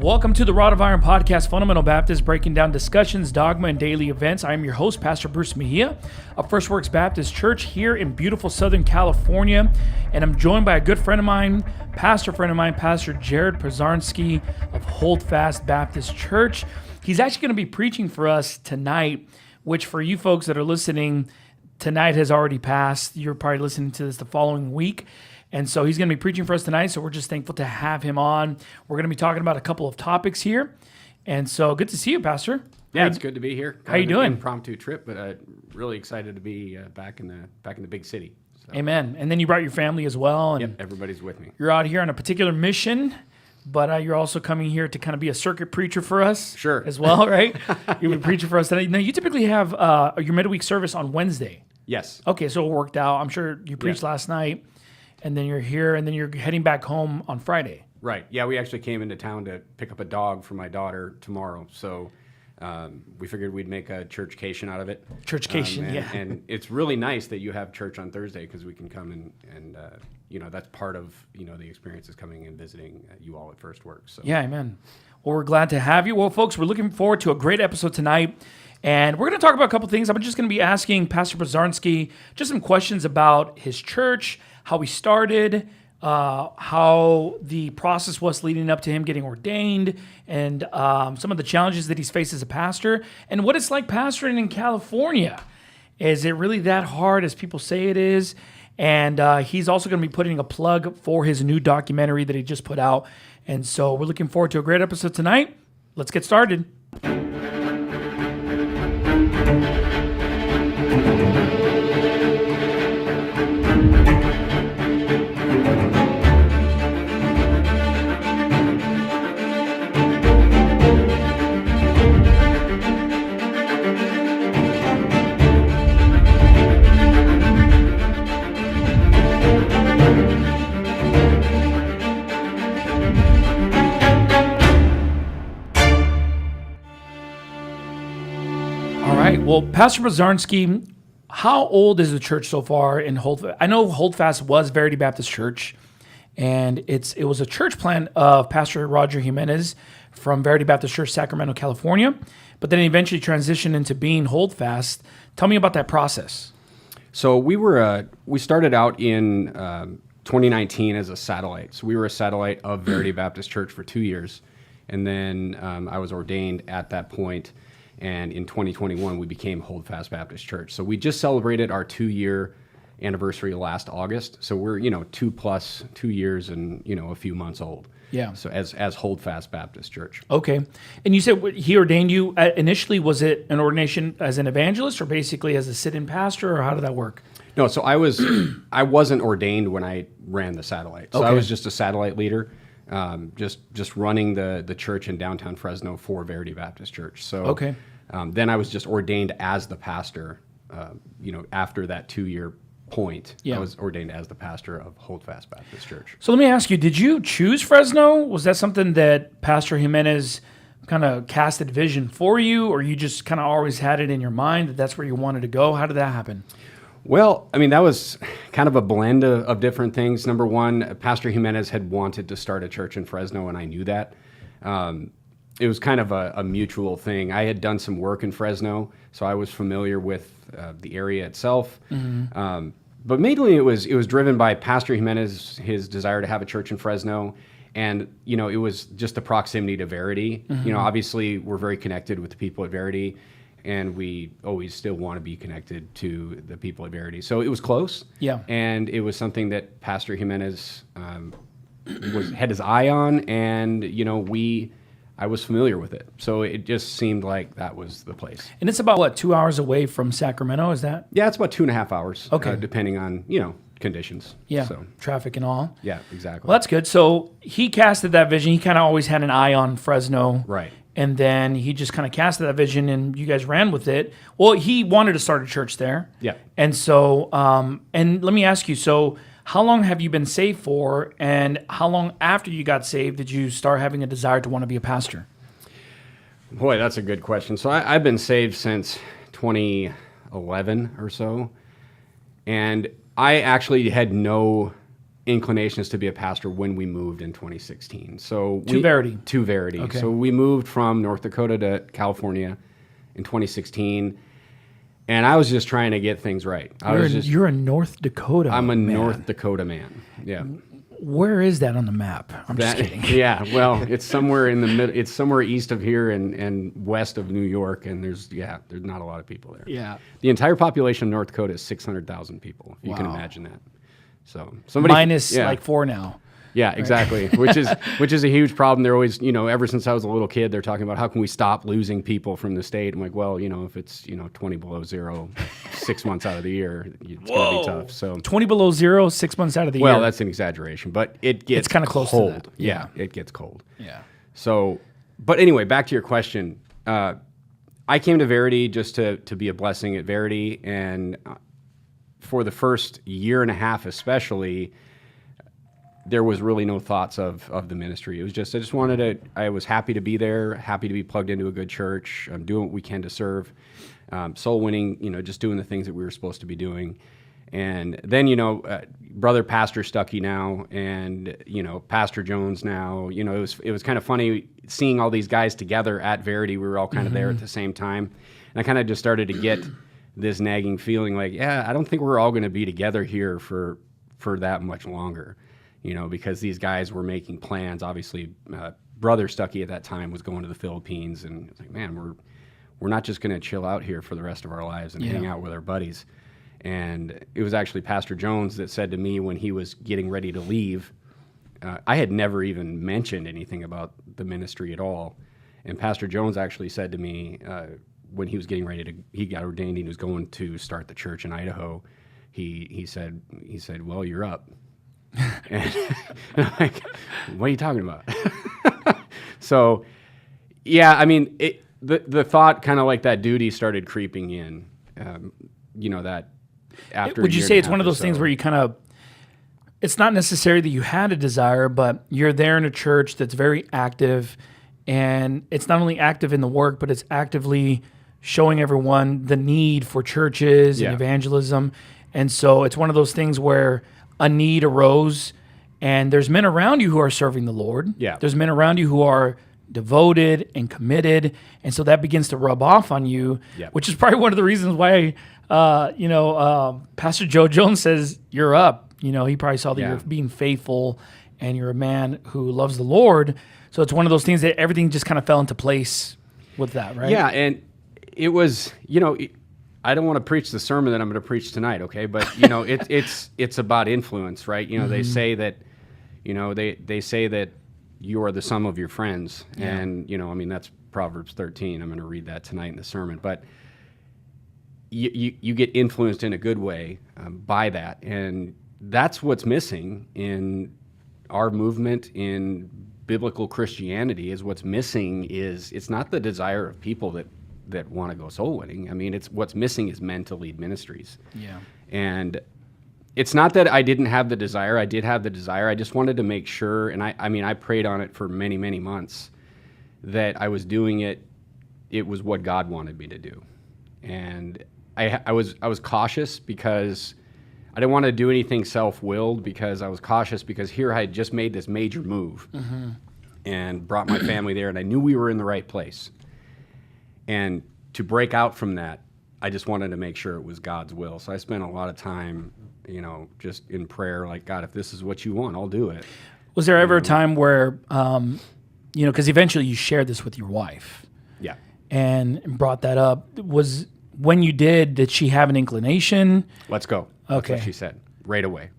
Welcome to the Rod of Iron Podcast, Fundamental Baptist, breaking down discussions, dogma, and daily events. I am your host, Pastor Bruce Mejia of First Works Baptist Church here in beautiful Southern California. And I'm joined by a good friend of mine, Pastor Jared Pozarnsky of Hold Fast Baptist Church. He's actually going to be preaching for us tonight, which for you folks that are listening, tonight has already passed. You're probably listening to this the following week. And so he's going to be preaching for us tonight, so we're just thankful to have him on. We're going to be talking about a couple of topics here. And so good to see you, Pastor. Yeah, it's good to be here. How you doing? An impromptu trip, but really excited to be back in the big city. So. Amen. And then you brought your family as well. And yep, everybody's with me. You're out here on a particular mission, but you're also coming here to kind of be a circuit preacher for us. Sure. As well, right? You'll be preaching for us tonight. Now, you typically have your midweek service on Wednesday. Yes. Okay, so it worked out. I'm sure you preached last night. And then you're here, and then you're heading back home on Friday. Right. Yeah, we actually came into town to pick up a dog for my daughter tomorrow. So we figured we'd make a churchcation out of it. Churchcation, yeah. And it's really nice that you have church on Thursday because we can come and that's part of, the experience is coming and visiting you all at First Works. So. Yeah, amen. Well, we're glad to have you. Well, folks, we're looking forward to a great episode tonight. And we're going to talk about a couple things. I'm just going to be asking Pastor Pozarnsky just some questions about his church, how he started, how the process was leading up to him getting ordained, and some of the challenges that he's faced as a pastor, and what it's like pastoring in California. Is it really that hard as people say it is? And he's also going to be putting a plug for his new documentary that he just put out. And so we're looking forward to a great episode tonight. Let's get started. Well, Pastor Pozarnsky, how old is the church so far in Holdfast? I know Holdfast was Verity Baptist Church, and it was a church plant of Pastor Roger Jimenez from Verity Baptist Church, Sacramento, California, but then eventually transitioned into being Holdfast. Tell me about that process. So we started out in 2019 as a satellite. So we were a satellite of Verity Baptist Church for 2 years, and then I was ordained at that point. And in 2021, we became Hold Fast Baptist Church. So we just celebrated our 2-year anniversary last August. So we're, 2 years and, a few months old. Yeah. So as Hold Fast Baptist Church. Okay. And you said he ordained you initially. Was it an ordination as an evangelist or basically as a sit-in pastor, or how did that work? No, so I wasn't ordained when I ran the satellite. So okay. I was just a satellite leader. Just running the church in downtown Fresno for Verity Baptist Church. So okay. Then I was just ordained as the pastor, after that 2-year point. Yeah. I was ordained as the pastor of Hold Fast Baptist Church. So let me ask you, did you choose Fresno? Was that something that Pastor Jimenez kind of casted vision for you, or you just kind of always had it in your mind that that's where you wanted to go? How did that happen? Well, that was kind of a blend of different things. Number one, Pastor Jimenez had wanted to start a church in Fresno, and I knew that. It was kind of a mutual thing. I had done some work in Fresno, so I was familiar with the area itself. Mm-hmm. But mainly it was driven by Pastor Jimenez, his desire to have a church in Fresno, and it was just the proximity to Verity. Mm-hmm. Obviously we're very connected with the people at Verity, and we always still want to be connected to the people at Verity. So it was close. Yeah. And it was something that Pastor Jimenez had his eye on, and I was familiar with it. So it just seemed like that was the place. And it's about 2 hours away from Sacramento, is that? Yeah, it's about 2.5 hours. Okay. Depending on, conditions. Yeah, so. Traffic and all. Yeah, exactly. Well, that's good. So he casted that vision. He kind of always had an eye on Fresno. Right. And then he just kind of casted that vision, and you guys ran with it. Well, he wanted to start a church there. Yeah. And so, and let me ask you, so how long have you been saved for, and how long after you got saved did you start having a desire to want to be a pastor? Boy, that's a good question. So I've been saved since 2011 or so, and I actually had no inclination is to be a pastor when we moved in 2016. So To Verity. To Verity. Okay. So we moved from North Dakota to California in 2016, and I was just trying to get things right. You're a North Dakota. I'm a man. North Dakota man. Yeah. Where is that on the map? I'm just kidding. Yeah, well, it's somewhere in the middle. It's somewhere east of here and west of New York, and there's not a lot of people there. Yeah. The entire population of North Dakota is 600,000 people. If you can Wow. imagine that. So somebody Minus like 4 now. Yeah, exactly. Which is a huge problem. They're always, ever since I was a little kid, they're talking about how can we stop losing people from the state. I'm like, well, if it's 20 below zero, 6 months out of the year, it's gonna be tough. So 20 below zero, 6 months out of the year. well, that's an exaggeration, but it gets It's kinda close to cold. that. Yeah, it gets cold. Yeah. So, but anyway, back to your question. I came to Verity just to be a blessing at Verity, and for the first year and a half, especially, there was really no thoughts of the ministry. It was just I was happy to be there, happy to be plugged into a good church, doing what we can to serve, soul winning, just doing the things that we were supposed to be doing. And then, brother Pastor Stuckey now, and, Pastor Jones now, it was kind of funny seeing all these guys together at Verity. We were all kind of there at the same time. And I kind of just started to get this nagging feeling like, I don't think we're all going to be together here for that much longer. Because these guys were making plans. Obviously, brother Stuckey at that time was going to the Philippines, and it's like, man, we're not just going to chill out here for the rest of our lives and hang out with our buddies. And it was actually Pastor Jones that said to me when he was getting ready to leave, I had never even mentioned anything about the ministry at all. And Pastor Jones actually said to me when he was getting ready he got ordained, and he was going to start the church in Idaho. He said, well, you're up. And I'm like, what are you talking about? So, yeah, I mean, the thought kind of like that duty started creeping in, that after. Would you say it's one of those things where you kind of, it's not necessary that you had a desire, but you're there in a church that's very active, and it's not only active in the work, but it's actively showing everyone the need for churches and evangelism. And so it's one of those things where a need arose, and there's men around you who are serving the Lord. Yeah. There's men around you who are devoted and committed, and so that begins to rub off on you, which is probably one of the reasons why, Pastor Joe Jones says, you're up. He probably saw that you're being faithful, and you're a man who loves the Lord. So it's one of those things that everything just kind of fell into place with that, right? Yeah, and it was, I don't want to preach the sermon that I'm going to preach tonight, okay? But it's about influence, right? They say that, they say that you are the sum of your friends, and that's Proverbs 13. I'm going to read that tonight in the sermon. But you get influenced in a good way by that, and that's what's missing in our movement in biblical Christianity. Is what's missing is it's not the desire of people that want to go soul winning. I mean, it's what's missing is men to lead ministries. Yeah. And it's not that I didn't have the desire. I did have the desire. I just wanted to make sure, and I prayed on it for many, many months, that I was doing it. It was what God wanted me to do. And I was cautious because I didn't want to do anything self-willed, because I was cautious because here I had just made this major move and brought my family there, and I knew we were in the right place. And to break out from that, I just wanted to make sure it was God's will. So I spent a lot of time, just in prayer, like, God, if this is what you want, I'll do it. Was there ever a time where, because eventually you shared this with your wife. Yeah. And brought that up. When you did she have an inclination? Let's go. That's what she said right away.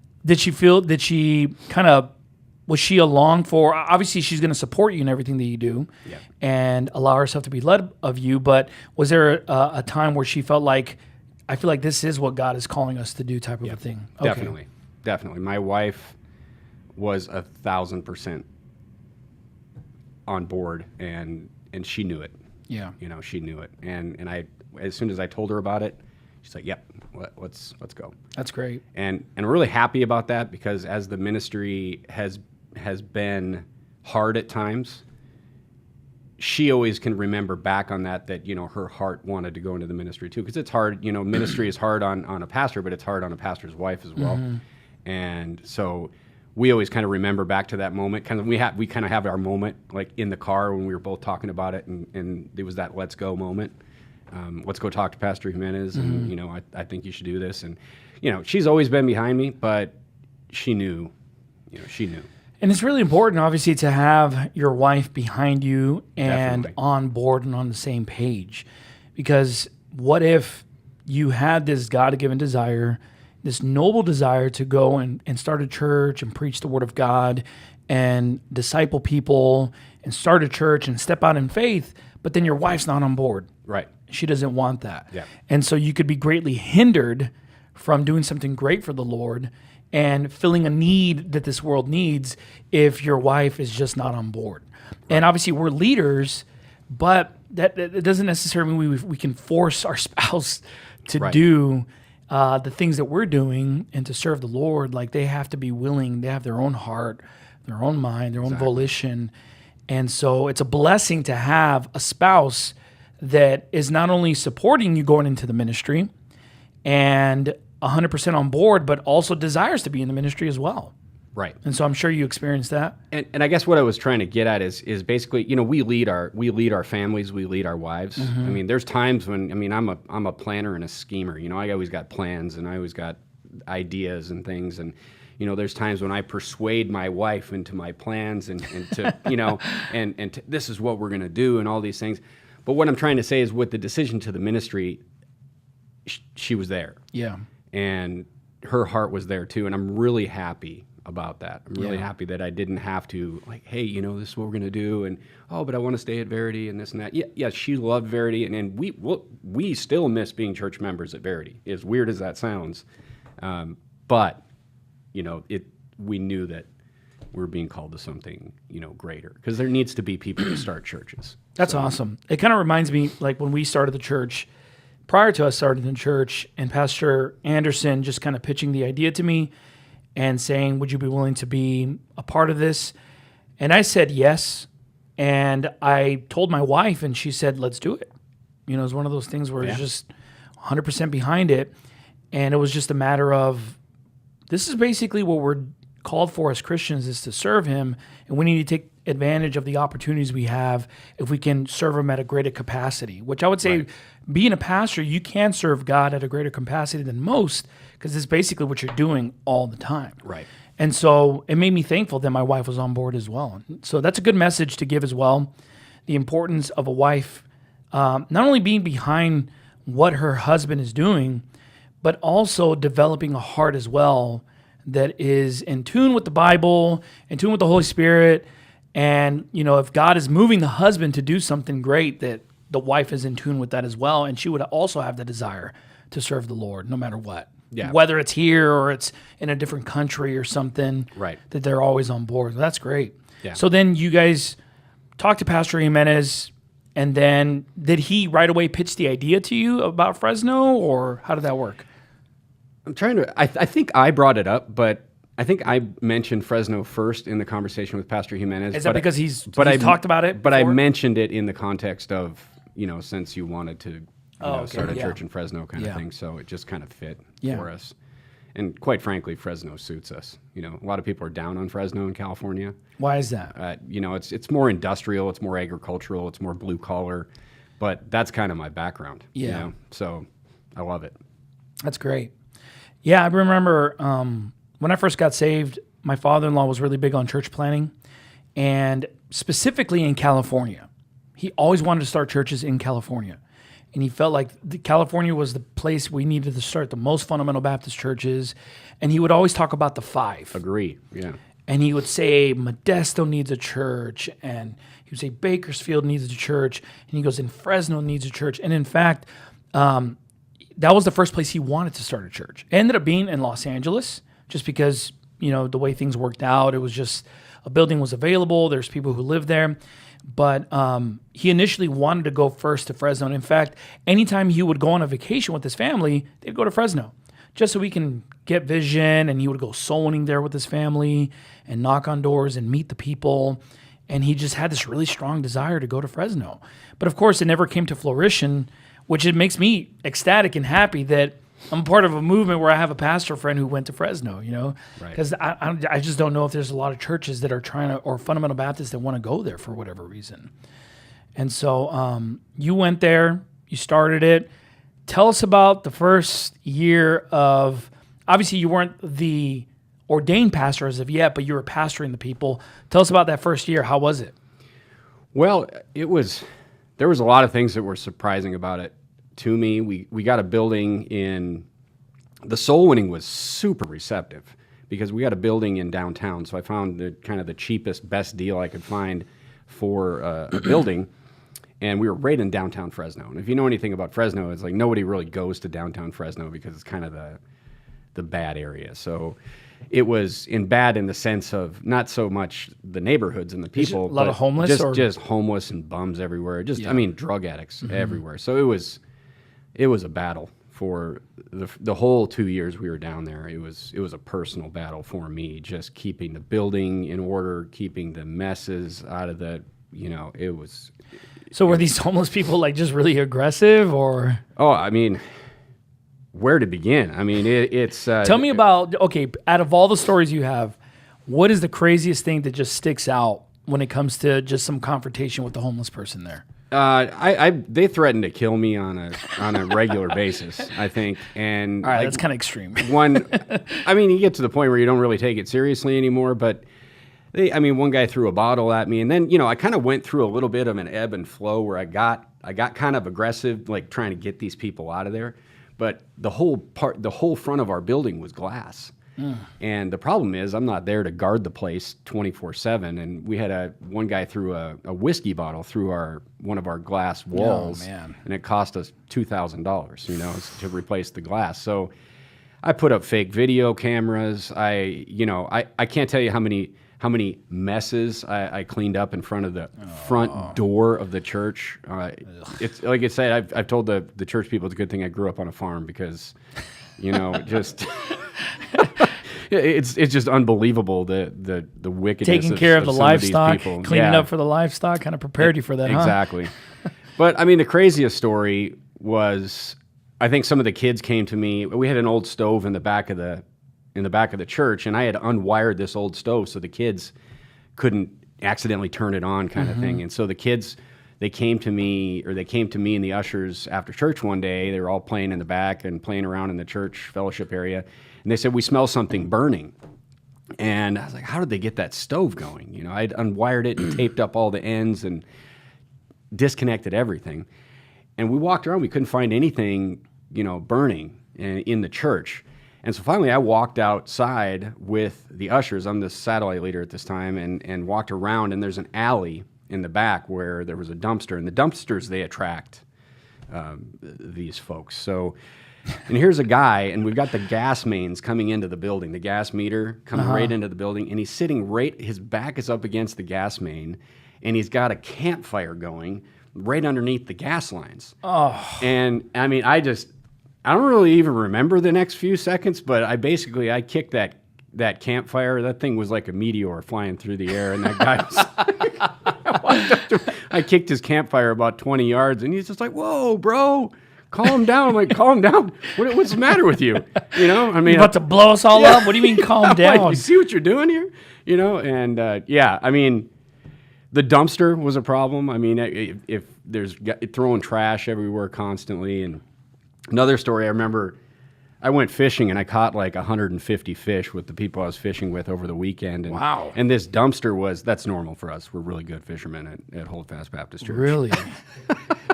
Was she along for, obviously she's going to support you in everything that you do and allow herself to be led of you, but was there a time where she felt like, I feel like this is what God is calling us to do type of a thing? Okay. Definitely. My wife was 1,000% on board, and she knew it. Yeah. She knew it. And I, as soon as I told her about it, she's like, yep, let's go. That's great. And I'm really happy about that, because as the ministry has been hard at times, she always can remember back on that her heart wanted to go into the ministry too, because it's hard. Ministry is hard on a pastor, but it's hard on a pastor's wife as well. And so we always kind of remember back to that moment. We kind of have our moment like in the car when we were both talking about it, and it was that let's go moment. Let's go talk to Pastor Jimenez, and I think you should do this. And she's always been behind me, but she knew. And it's really important, obviously, to have your wife behind you and Definitely. on board and on the same page. Because what if you had this God-given desire, this noble desire to go and start a church and preach the Word of God and disciple people and start a church and step out in faith, but then your wife's not on board. Right. She doesn't want that. Yeah. And so you could be greatly hindered from doing something great for the Lord and filling a need that this world needs if your wife is just not on board. Right. And obviously we're leaders, but that doesn't necessarily mean we can force our spouse to Right. do the things that we're doing and to serve the Lord. Like, they have to be willing. They have their own heart, their own mind, their own volition. And so it's a blessing to have a spouse that is not only supporting you going into the ministry and 100% on board, but also desires to be in the ministry as well. Right. And so I'm sure you experienced that. And I guess what I was trying to get at is basically, we lead our families, we lead our wives. I mean, there's times when, I'm a planner and a schemer. I always got plans and I always got ideas and things. And, there's times when I persuade my wife into my plans and to, and to, this is what we're going to do and all these things. But what I'm trying to say is with the decision to the ministry, she was there. Yeah. And her heart was there too. And I'm really happy about that. I'm really happy that I didn't have to like, hey, this is what we're going to do. And, but I want to stay at Verity and this and that. Yeah, she loved Verity. And we still miss being church members at Verity, as weird as that sounds. But, we knew that we're being called to something, greater. Because there needs to be people to start churches. That's awesome. It kind of reminds me, like, when we started the church, prior to us starting the church, and Pastor Anderson just kind of pitching the idea to me and saying, would you be willing to be a part of this? And I said yes. And I told my wife, and she said, let's do it. It was one of those things where it's just 100% behind it. And it was just a matter of, this is basically what we're called for as Christians, is to serve him. And we need to take advantage of the opportunities we have if we can serve him at a greater capacity, which I would say being a pastor, you can serve God at a greater capacity than most, because it's basically what you're doing all the time. Right. And so it made me thankful that my wife was on board as well. So that's a good message to give as well. The importance of a wife, not only being behind what her husband is doing, but also developing a heart as well that is in tune with the Bible, in tune with the Holy Spirit. And, if God is moving the husband to do something great, that the wife is in tune with that as well. And she would also have the desire to serve the Lord no matter what. Yeah. Whether it's here or it's in a different country or something, right, that they're always on board. That's great. Yeah. So then you guys talked to Pastor Jimenez, and then did he right away pitch the idea to you about Fresno, or how did that work? I'm trying to, I think I brought it up, but I think I mentioned Fresno first in the conversation with Pastor Jimenez. Is that because he's talked about it But before? I mentioned it in the context of, since you wanted to start a church in Fresno kind of thing. So it just kind of fit for us. And quite frankly, Fresno suits us. A lot of people are down on Fresno in California. Why is that? It's more industrial, it's more agricultural, it's more blue collar, but that's kind of my background. Yeah. So I love it. That's great. Yeah, I remember when I first got saved, my father-in-law was really big on church planning, and specifically in California. He always wanted to start churches in California, and he felt like California was the place we needed to start the most fundamental Baptist churches, and he would always talk about the five. Agree, yeah. And he would say Modesto needs a church, and he would say Bakersfield needs a church, and he goes, and Fresno needs a church. And in fact, that was the first place he wanted to start a church. It ended up being in Los Angeles, just because, the way things worked out. It was just a building was available. There's people who live there. But he initially wanted to go first to Fresno. And in fact, anytime he would go on a vacation with his family, they'd go to Fresno just so he can get vision. And he would go soul winning there with his family and knock on doors and meet the people. And he just had this really strong desire to go to Fresno. But of course, it never came to fruition, which it makes me ecstatic and happy that I'm part of a movement where I have a pastor friend who went to Fresno, Right. because I just don't know if there's a lot of churches that are trying to, or fundamental Baptists that want to go there for whatever reason. And so you went there, you started it. Tell us about the first year of, obviously you weren't the ordained pastor as of yet, but you were pastoring the people. Tell us about that first year. How was it? Well, there was a lot of things that were surprising about it to me. We got a building the soul winning was super receptive because we got a building in downtown. So I found the cheapest, best deal I could find for a building. And we were right in downtown Fresno. And if you know anything about Fresno, it's like nobody really goes to downtown Fresno because it's kind of the bad area. So it was bad in the sense of not so much the neighborhoods and the people, a lot of homeless, just homeless and bums everywhere. Drug addicts everywhere. So it was a battle for the whole 2 years we were down there. It was a personal battle for me, just keeping the building in order, keeping the messes out of it was. So were these homeless people like just really aggressive, or? Oh, I mean, where to begin? I mean, it's. Tell me about, okay, out of all the stories you have, what is the craziest thing that just sticks out when it comes to just some confrontation with the homeless person there? They threatened to kill me on a regular basis, I think. And all right, that's kind of extreme. You get to the point where you don't really take it seriously anymore, but one guy threw a bottle at me, and then, I kind of went through a little bit of an ebb and flow where I got kind of aggressive, like trying to get these people out of there. But the whole front of our building was glass. And the problem is I'm not there to guard the place 24/7. And we had one guy threw a whiskey bottle through one of our glass walls. Oh, man. And it cost us $2,000, to replace the glass. So I put up fake video cameras. I can't tell you how many messes I cleaned up in front of the front door of the church. It's like I said, I've told the church people it's a good thing I grew up on a farm because, just it's just unbelievable the wickedness. Taking care of the livestock, people. cleaning up for the livestock, kind of prepared you for that. Exactly. But the craziest story was, I think some of the kids came to me. We had an old stove in the back of the church, and I had unwired this old stove so the kids couldn't accidentally turn it on, kind of thing. And so the kids, they came to me and the ushers after church one day. They were all playing in the back and playing around in the church fellowship area, and they said, "We smell something burning." And I was like, "How did they get that stove going?" I'd unwired it and taped up all the ends and disconnected everything. And we walked around, we couldn't find anything, burning in the church. And so finally I walked outside with the ushers. I'm the satellite leader at this time, and walked around, and there's an alley in the back where there was a dumpster. And the dumpsters, they attract these folks. So, and here's a guy, and we've got the gas mains coming into the building, the gas meter coming right into the building, and he's sitting his back is up against the gas main, and he's got a campfire going right underneath the gas lines. Oh. And I don't really even remember the next few seconds, but I kicked that campfire. That thing was like a meteor flying through the air, and that guy I kicked his campfire about 20 yards, and he's just like, "Whoa, bro, calm down." I'm like, "Calm down? What's the matter with you?" You about to blow us all up? What do you mean calm down? Like, you see what you're doing here? And the dumpster was a problem. If there's throwing trash everywhere constantly. And another story, I remember I went fishing and I caught like 150 fish with the people I was fishing with over the weekend. And, wow. And this dumpster that's normal for us. We're really good fishermen at Holdfast Baptist Church. Really?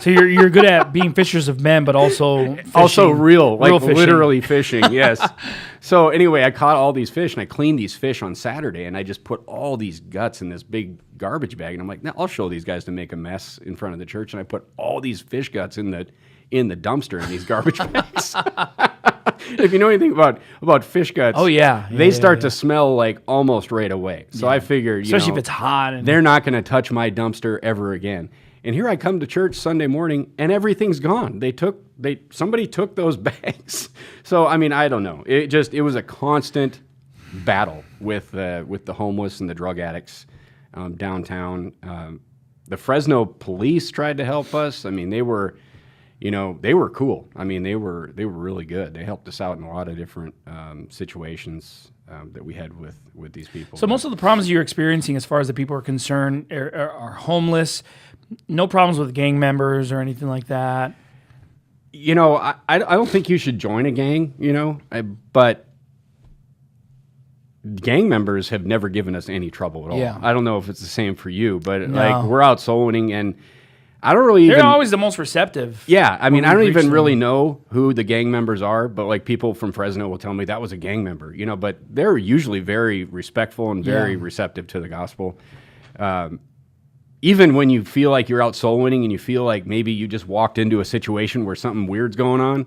So you're good at being fishers of men, but also fishing, real fishing. Literally fishing, yes. So anyway, I caught all these fish, and I cleaned these fish on Saturday, and I just put all these guts in this big garbage bag, and I'm like, "Now I'll show these guys to make a mess in front of the church," and I put all these fish guts in the dumpster in these garbage bags. If you know anything about fish guts, they start to smell like almost right away. So I figured, especially if it's hot, they're not going to touch my dumpster ever again. And here I come to church Sunday morning, and everything's gone. Somebody took those bags. So I don't know. It was a constant battle with the homeless and the drug addicts downtown. The Fresno police tried to help us. They were. they were cool. I mean, they were really good. They helped us out in a lot of different situations that we had with these people. So most of the problems you're experiencing as far as the people are concerned are homeless, no problems with gang members or anything like that. I don't think you should join a gang, but gang members have never given us any trouble at all. Yeah. I don't know if it's the same for you, but No. we're out soul winning, and I don't really They're even... always the most receptive. Yeah, I mean, when I we don't reach even them. really know who the gang members are, but people from Fresno will tell me that was a gang member, but they're usually very respectful and very receptive to the gospel. Even when you feel like you're out soul winning and you feel like maybe you just walked into a situation where something weird's going on,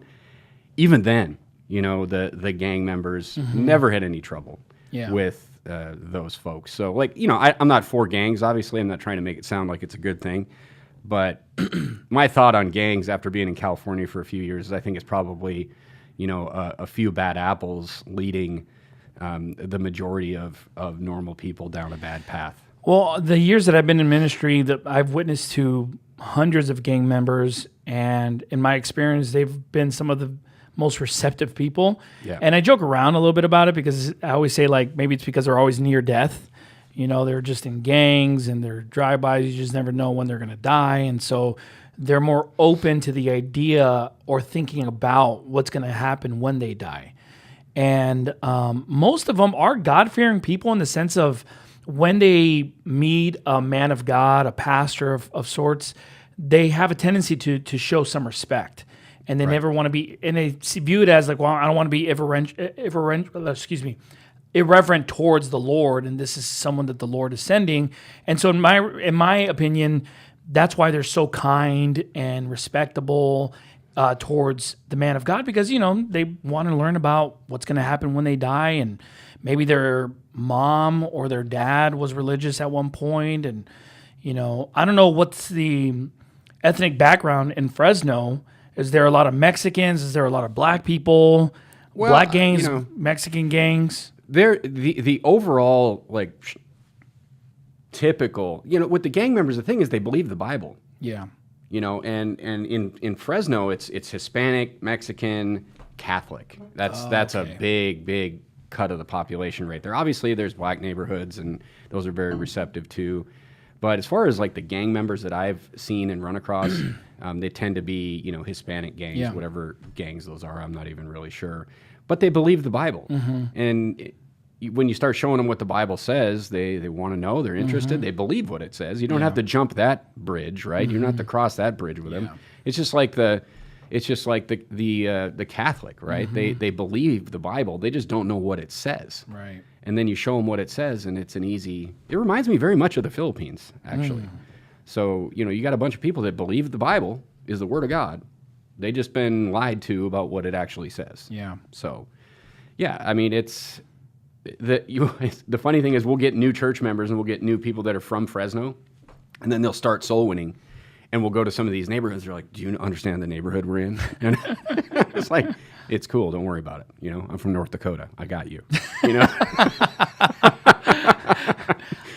even then, the gang members never had any trouble with those folks. So, I'm not for gangs. Obviously, I'm not trying to make it sound like it's a good thing. But my thought on gangs after being in California for a few years is I think it's probably, a few bad apples leading the majority of normal people down a bad path. Well, the years that I've been in ministry, that I've witnessed to hundreds of gang members, and in my experience, they've been some of the most receptive people. Yeah. And I joke around a little bit about it because I always say, maybe it's because they're always near death. They're just in gangs and they're drive-bys. You just never know when they're going to die. And so they're more open to the idea or thinking about what's going to happen when they die. And most of them are God-fearing people in the sense of when they meet a man of God, a pastor of sorts, they have a tendency to show some respect. And they never want to be, and they view it as I don't want to be irreverent towards the Lord, and this is someone that the Lord is sending. And so in my opinion, that's why they're so kind and respectable towards the man of God, because they want to learn about what's going to happen when they die, and maybe their mom or their dad was religious at one point, and I don't know what's the ethnic background in Fresno. Is there a lot of Mexicans? Is there a lot of black people? Well, black gangs, Mexican gangs? The overall typical, with the gang members, the thing is they believe the Bible. Yeah. And in Fresno it's Hispanic, Mexican, Catholic. That's a big cut of the population right there. Obviously there's black neighborhoods and those are very receptive too. But as far as the gang members that I've seen and run across, they tend to be, Hispanic gangs, whatever gangs those are, I'm not even really sure. But they believe the Bible. And when you start showing them what the Bible says, they want to know, they're interested, they believe what it says. You don't have to jump that bridge, right? You don't have to cross that bridge with them. It's just like the Catholic, right? They believe the Bible, they just don't know what it says. Right. And then you show them what it says, and it's it reminds me very much of the Philippines, actually. So, you got a bunch of people that believe the Bible is the Word of God. They just been lied to about what it actually says. Yeah. So, yeah, I mean, the funny thing is we'll get new church members and we'll get new people that are from Fresno, and then they'll start soul winning, and we'll go to some of these neighborhoods. They're like, do you understand the neighborhood we're in? And it's like, it's cool. Don't worry about it. I'm from North Dakota. I got you.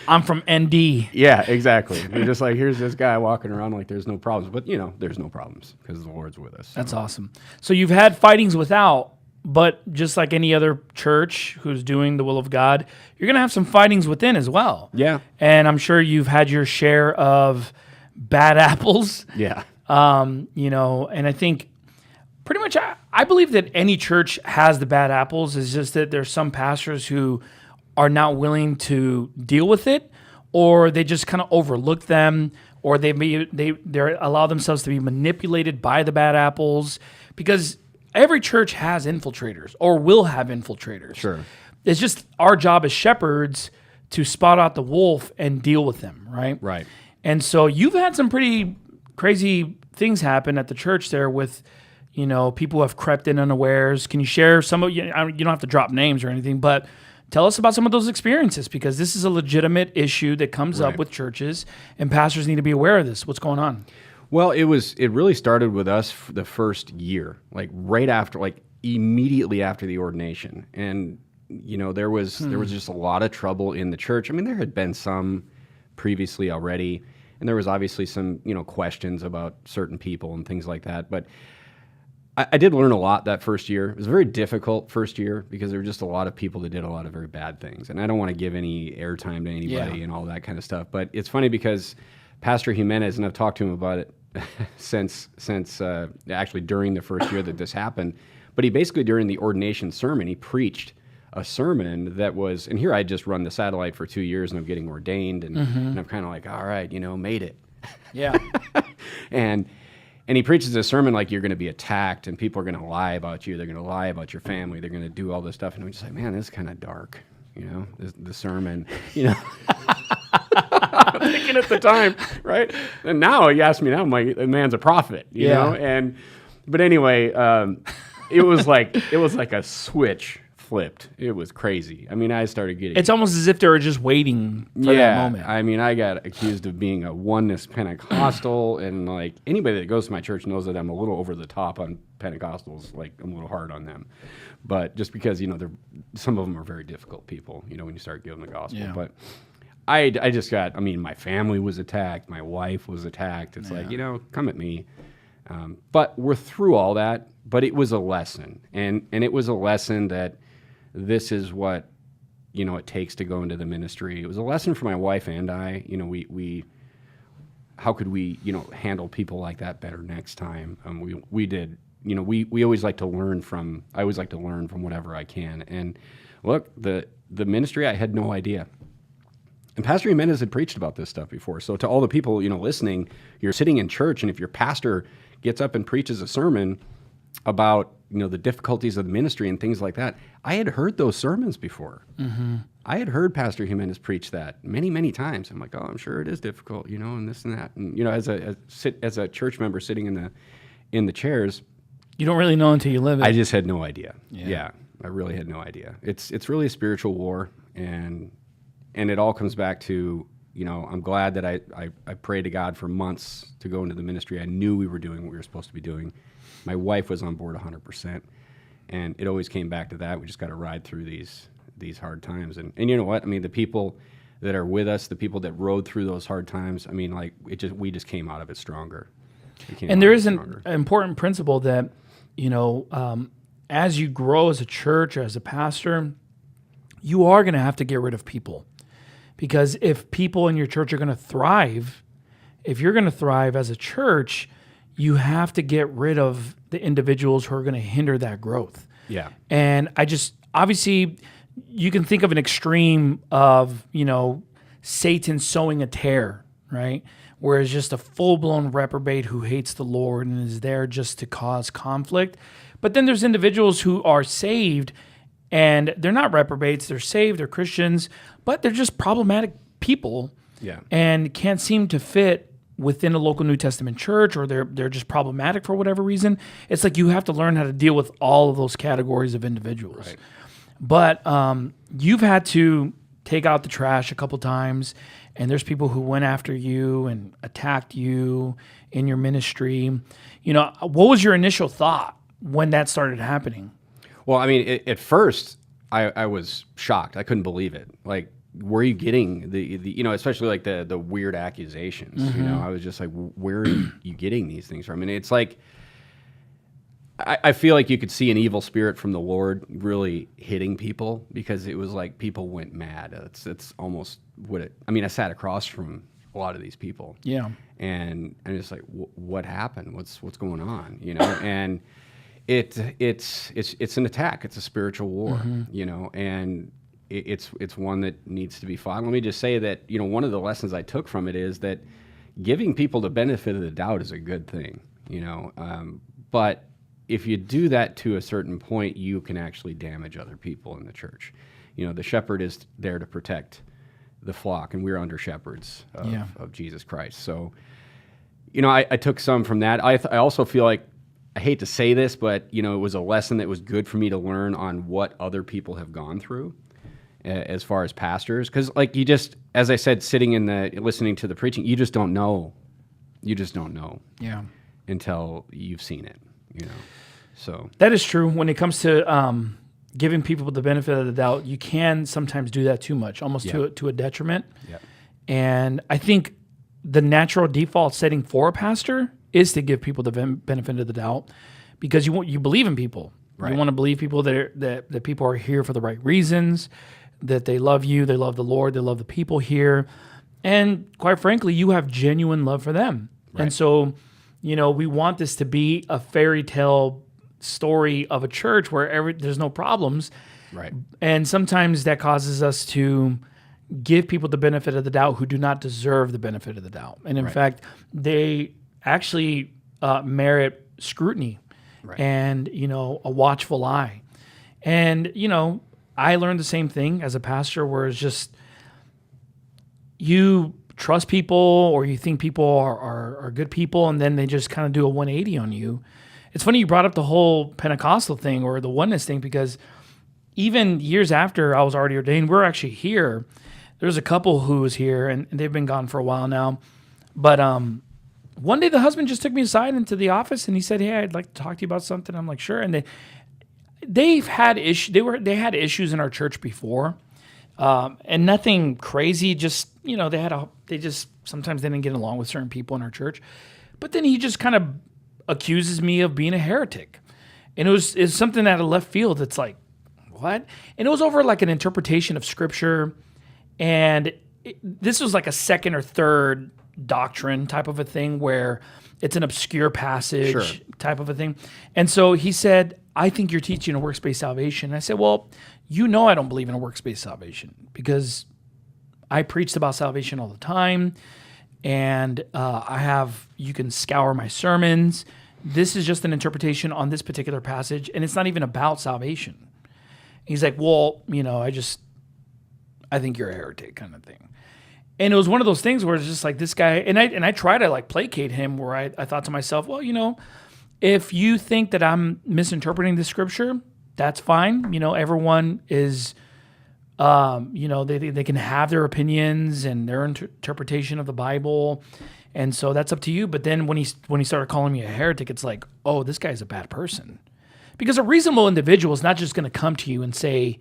I'm from ND. Yeah, exactly. You're just like, here's this guy walking around like there's no problems. But, there's no problems because the Lord's with us. So. That's awesome. So you've had fightings without, but just like any other church who's doing the will of God, you're going to have some fightings within as well. Yeah. And I'm sure you've had your share of bad apples. Yeah. And I think pretty much I believe that any church has the bad apples. It's just that there's some pastors who are not willing to deal with it, or they just kind of overlook them, or they allow themselves to be manipulated by the bad apples, because every church has infiltrators or will have infiltrators. Sure. It's just our job as shepherds to spot out the wolf and deal with them, right? Right. And so you've had some pretty crazy things happen at the church there with, people who have crept in unawares. Can you share some of, you don't have to drop names or anything, but tell us about some of those experiences, because this is a legitimate issue that comes up with churches, and pastors need to be aware of this. What's going on? Well, it really started with us the first year, right after, immediately after the ordination. And, there was just a lot of trouble in the church. I mean, there had been some previously already. And there was obviously some, questions about certain people and things like that. But I did learn a lot that first year. It was a very difficult first year because there were just a lot of people that did a lot of very bad things. And I don't want to give any airtime to anybody and all that kind of stuff. But it's funny because Pastor Jimenez, and I've talked to him about it since actually during the first year that this happened, but he basically during the ordination sermon, he preached a sermon that was, and here I just run the satellite for 2 years and I'm getting ordained and I'm kind of like, all right, made it. Yeah. And he preaches a sermon like you're going to be attacked and people are going to lie about you. They're going to lie about your family. They're going to do all this stuff. And I'm just like, man, this is kind of dark, the sermon, thinking at the time, right? And now you ask me now, I'm like, the man's a prophet, you know? But anyway, it was like a switch flipped. It was crazy. I mean, I started getting... It's almost as if they were just waiting for that moment. I mean, I got accused of being a oneness Pentecostal, and like anybody that goes to my church knows that I'm a little over the top on Pentecostals. Like I'm a little hard on them, but just because some of them are very difficult people. When you start giving the gospel, but I just got. I mean, my family was attacked. My wife was attacked. It's like come at me. But we're through all that. But it was a lesson, and it was a lesson that this is what it takes to go into the ministry. It was a lesson for my wife and I. We how could we handle people like that better next time? We did. We always like to learn from. I always like to learn from whatever I can. And look, the ministry, I had no idea. And Pastor Jimenez had preached about this stuff before. So to all the people listening, you're sitting in church, and if your pastor gets up and preaches a sermon about the difficulties of the ministry and things like that, I had heard those sermons before. Mm-hmm. I had heard Pastor Jimenez preach that many times. I'm like, oh, I'm sure it is difficult, and this and that. And as a church member sitting in the chairs, you don't really know until you live it. I just had no idea. Yeah, I really had no idea. It's really a spiritual war, and it all comes back to I'm glad that I prayed to God for months to go into the ministry. I knew we were doing what we were supposed to be doing. My wife was on board 100%, and it always came back to that. We just got to ride through these hard times. And you know what? I mean, the people that are with us, the people that rode through those hard times, I mean, like we just came out of it stronger. And there is an important principle that, as you grow as a church, as a pastor, you are going to have to get rid of people. Because if people in your church are going to thrive, if you're going to thrive as a church, you have to get rid of the individuals who are going to hinder that growth. Yeah. And obviously, you can think of an extreme of, Satan sowing a tear, right? Where it's just a full-blown reprobate who hates the Lord and is there just to cause conflict. But then there's individuals who are saved, and they're not reprobates, they're saved, they're Christians, but they're just problematic people and can't seem to fit within a local New Testament church, or they're just problematic for whatever reason. It's like you have to learn how to deal with all of those categories of individuals. Right. But you've had to take out the trash a couple times, and there's people who went after you and attacked you in your ministry. What was your initial thought when that started happening? Well, I mean, at first, I was shocked. I couldn't believe it. Like, where are you getting the especially like the weird accusations? Mm-hmm. I was just like, where are you getting these things from? And it's like, I feel like you could see an evil spirit from the Lord really hitting people, because it was like people went mad. It's almost I sat across from a lot of these people. Yeah. And I'm just like, what happened? What's going on? And it's an attack. It's a spiritual war, and it's one that needs to be fought. Let me just say that, one of the lessons I took from it is that giving people the benefit of the doubt is a good thing, but if you do that to a certain point, you can actually damage other people in the church. The shepherd is there to protect the flock, and we're under shepherds of Jesus Christ. So, I took some from that. I also feel like, I hate to say this, but it was a lesson that was good for me to learn on what other people have gone through as far as pastors. Because like as I said, listening to the preaching, you just don't know. You just don't know. Yeah. Until you've seen it, So that is true. When it comes to giving people the benefit of the doubt, you can sometimes do that too much, almost to a detriment. Yeah. And I think the natural default setting for a pastor is to give people the benefit of the doubt, because you believe in people. Right. You want to believe people that people are here for the right reasons, that they love you, they love the Lord, they love the people here, and quite frankly, you have genuine love for them. Right. And so, we want this to be a fairy tale story of a church where there's no problems. Right. And sometimes that causes us to give people the benefit of the doubt who do not deserve the benefit of the doubt. And in fact, they actually merit scrutiny and, a watchful eye. And, I learned the same thing as a pastor, where it's just you trust people or you think people are good people, and then they just kind of do a 180 on you. It's funny you brought up the whole Pentecostal thing or the oneness thing, because even years after I was already ordained, we're actually here. There's a couple who was here, and they've been gone for a while now. But one day the husband just took me aside into the office, and he said, "Hey, I'd like to talk to you about something." I'm like, "Sure." And they've had they had issues in our church before, and nothing crazy. Just they just sometimes they didn't get along with certain people in our church. But then he just kind of accuses me of being a heretic, and it's something out of left field. It's like, what? And it was over like an interpretation of scripture, and this was like a second or third doctrine type of a thing, where it's an obscure passage type of a thing. And so he said, "I think you're teaching a works-based salvation." And I said, "Well, I don't believe in a works-based salvation, because I preached about salvation all the time, and you can scour my sermons. This is just an interpretation on this particular passage, and it's not even about salvation." He's like, "Well, I think you're a heretic," kind of thing. And it was one of those things where it's just like this guy, and I try to like placate him, where I thought to myself, well, if you think that I'm misinterpreting the scripture, that's fine. Everyone is, they can have their opinions and their interpretation of the Bible, and so that's up to you. But then when he started calling me a heretic, it's like, oh, this guy's a bad person, because a reasonable individual is not just going to come to you and say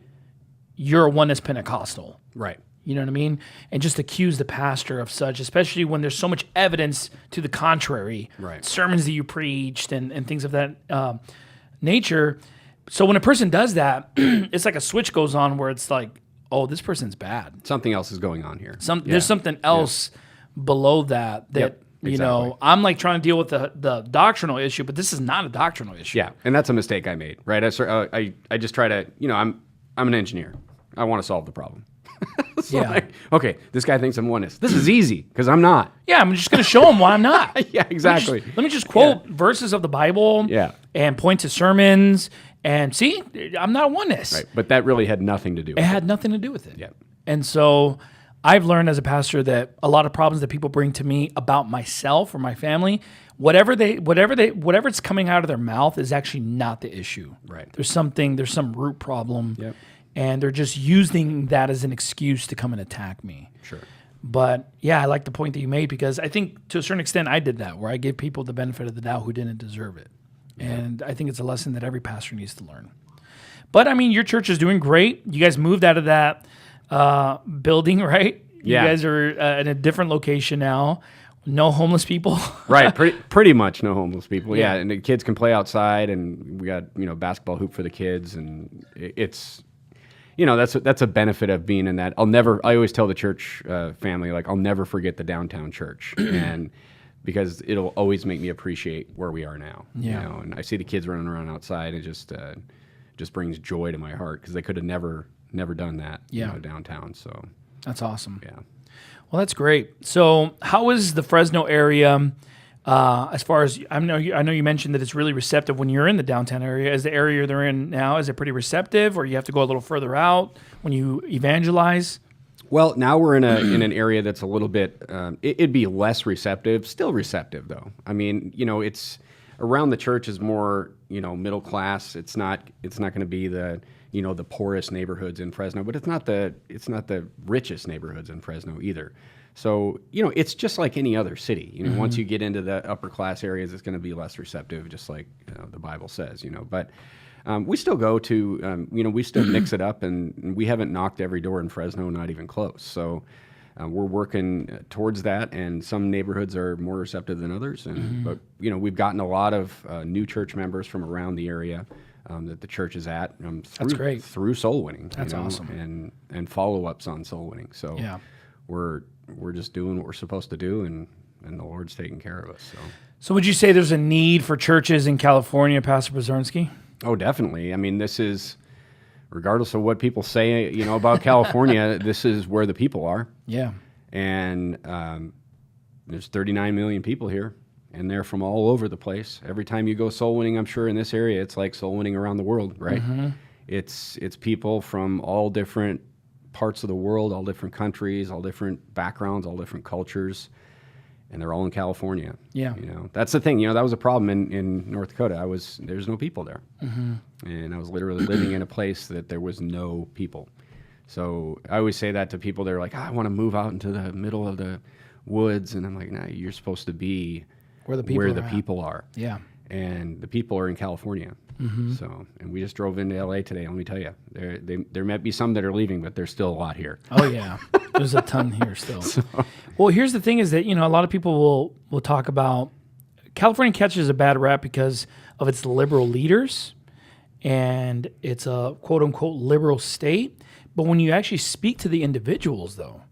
you're a oneness Pentecostal, Right. You know what I mean? And just accuse the pastor of such, especially when there's so much evidence to the contrary. Right. Sermons that you preached and things of that nature. So when a person does that, it's like a switch goes on where it's like, oh, this person's bad. Something else is going on here. There's something else below that Yep, exactly. I'm like trying to deal with the doctrinal issue, but this is not a doctrinal issue. Yeah, and that's a mistake I made, right? I just try to, I'm an engineer. I want to solve the problem. So okay, this guy thinks I'm oneness. This is easy because I'm not. Yeah, I'm just going to show him why I'm not. Yeah, exactly. Let me just quote verses of the Bible. And point to sermons and see, I'm not oneness. Right, but that really had nothing to do with it. It had nothing to do with it. Yeah. And so I've learned as a pastor that a lot of problems that people bring to me about myself or my family, whatever it's coming out of their mouth is actually not the issue. Right. There's some root problem. Yep. And they're just using that as an excuse to come and attack me. Sure. But yeah, I like the point that you made, because I think to a certain extent I did that, where I gave people the benefit of the doubt who didn't deserve it. Yeah. And I think it's a lesson that every pastor needs to learn. But I mean, your church is doing great. You guys moved out of that building, right? Yeah. You guys are in a different location now. No homeless people. Right. Pretty much no homeless people. Yeah. And the kids can play outside, and we got, basketball hoop for the kids, and it's, that's a benefit of being in that. I always tell the church family, like, I'll never forget the downtown church, and because it'll always make me appreciate where we are now. Yeah. And I see the kids running around outside, and it just brings joy to my heart, because they could have never done that. Downtown. So that's awesome. Yeah. Well, that's great. So how is the Fresno area? As far as I know you mentioned that it's really receptive when you're in the downtown area. Is the area they're in now, is it pretty receptive, or you have to go a little further out when you evangelize? Well, now we're in an area that's a little bit. It'd be less receptive, still receptive though. I mean, it's around the church is more middle class. It's not going to be the the poorest neighborhoods in Fresno, but it's not the richest neighborhoods in Fresno either. So, it's just like any other city. Once you get into the upper class areas, it's going to be less receptive, just like the Bible says. But we still go to, we still mix it up, and we haven't knocked every door in Fresno, not even close. So, we're working towards that, and some neighborhoods are more receptive than others. And but we've gotten a lot of new church members from around the area that the church is at. That's great. Through soul winning. That's awesome. And follow ups on soul winning. So we're just doing what we're supposed to do, and the Lord's taking care of us. So would you say there's a need for churches in California, Pastor Pozarnsky? Oh, definitely. I mean, this is, regardless of what people say, about California, this is where the people are. Yeah. And there's 39 million people here, and they're from all over the place. Every time you go soul winning, I'm sure in this area, it's like soul winning around the world, right? It's people from all different parts of the world, all different countries, all different backgrounds, all different cultures, and they're all in California. Yeah. That's the thing. That was a problem in North Dakota. There's no people there. And I was literally living in a place that there was no people. So I always say that to people. They're like, I want to move out into the middle of the woods. And I'm like, nah, you're supposed to be where the people are. Yeah. And the people are in California. So, and we just drove into LA today. Let me tell you, there might be some that are leaving, but there's still a lot here. Oh yeah, there's a ton here still. Well, here's the thing: is that a lot of people will talk about California catches a bad rap because of its liberal leaders, and it's a quote unquote liberal state. But when you actually speak to the individuals, though,